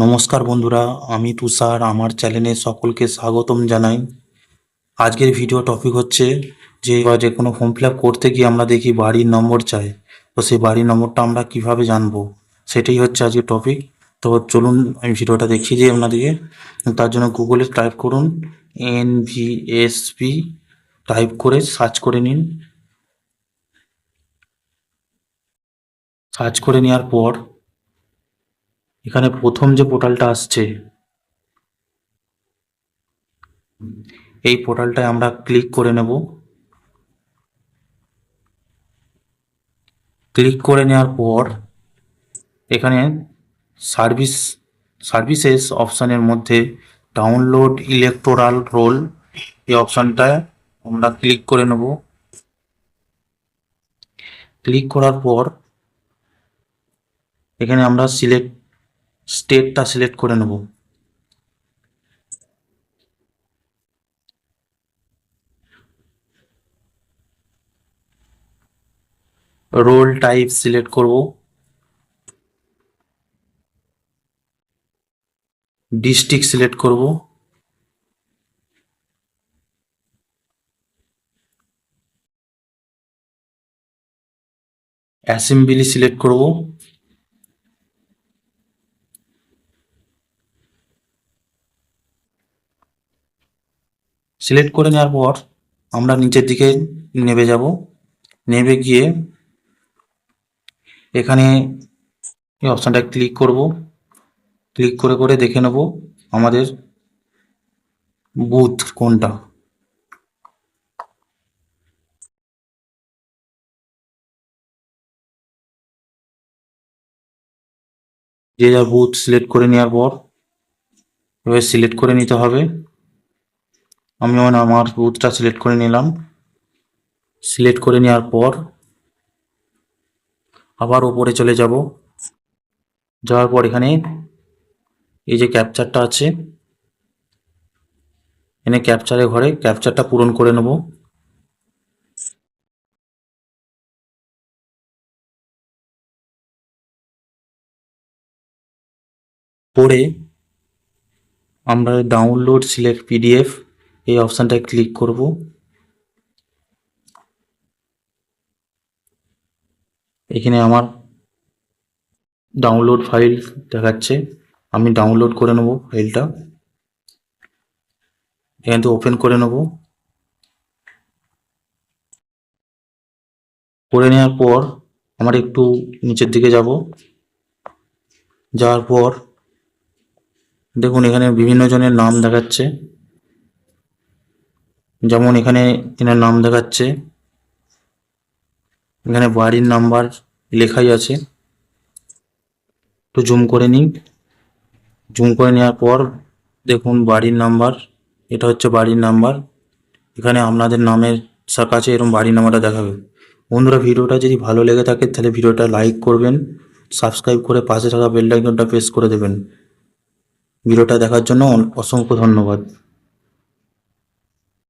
নমস্কার বন্ধুরা, আমি তুষার। আমার চ্যানেলে সকলকে স্বাগতম জানাই। আজকের ভিডিও টপিক হচ্ছে যে কোনো ফর্ম ফিল আপ করতে গিয়ে আমরা দেখি বাড়ির নম্বর চাই। তো সেই বাড়ির নম্বরটা আমরা কিভাবে জানবো, সেটাই হচ্ছে আজকের টপিক। তো চলুন আমি ভিডিওটা দেখিয়ে দিই আপনাদেরকে। তার জন্য গুগলে টাইপ করুন NVSP, টাইপ করে সার্চ করে নিন। সার্চ করে নেওয়ার পর এখানে প্রথম যে পোর্টালটা আসছে, এই পোর্টালটায় আমরা ক্লিক করে নেব। ক্লিক করে নেওয়ার পর এখানে সার্ভিস সার্ভিসেস অপশানের মধ্যে ডাউনলোড ইলেকটোরাল রোল, এই অপশানটায় আমরা ক্লিক করে নেব। ক্লিক করার পর এখানে আমরা স্টেটটা সিলেক্ট করে নেব। রোল টাইপ সিলেক্ট করব। ডিস্ট্রিক্ট সিলেক্ট করব। অ্যাসেম্বলি সিলেক্ট করব। সিলেক্ট করে নেওয়ার পর আমরা নিচের দিকে নেমে যাব। নেমে গিয়ে এখানে এই অপশানটা ক্লিক করব। ক্লিক করে করে দেখে নেব আমাদের বুথ কোনটা। যে যার বুথ সিলেক্ট করে নেওয়ার পর এবার সিলেক্ট করে নিতে হবে। আমি আমার বুথটা সিলেক্ট করে নিলাম। সিলেক্ট করে নেওয়ার পর আবার ওপরে চলে যাব। যাওয়ার পর এখানে এই যে ক্যাপচারটা আছে, এখানে ক্যাপচারের ঘরে ক্যাপচারটা পূরণ করে নেব। পরে আমরা ডাউনলোড সিলেক্ট PDF এই অপশানটায় ক্লিক করব। এখানে আমার ডাউনলোড ফাইল দেখাচ্ছে, আমি ডাউনলোড করে নেব ফাইলটা। এখান থেকে ওপেন করে নেব। করে নেওয়ার পর আমার একটু নিচের দিকে যাব। যাওয়ার পর দেখুন এখানে বিভিন্ন জনের নাম দেখাচ্ছে। যেমন এখানে এনার নাম দেখাচ্ছে, এখানে বাড়ির নাম্বার লেখাই আছে। একটু জুম করে নিই। জুম করে নেওয়ার পর দেখুন বাড়ির নাম্বার, এটা হচ্ছে বাড়ির নাম্বার। এখানে আপনাদের নামের কাছে এরকম বাড়ির নাম্বারটা দেখাবে। বন্ধুরা, ভিডিওটা যদি ভালো লেগে থাকে তাহলে ভিডিওটা লাইক করবেন, সাবস্ক্রাইব করে পাশে থাকা বেল আইকনটা প্রেস করে দেবেন। ভিডিওটা দেখার জন্য অসংখ্য ধন্যবাদ।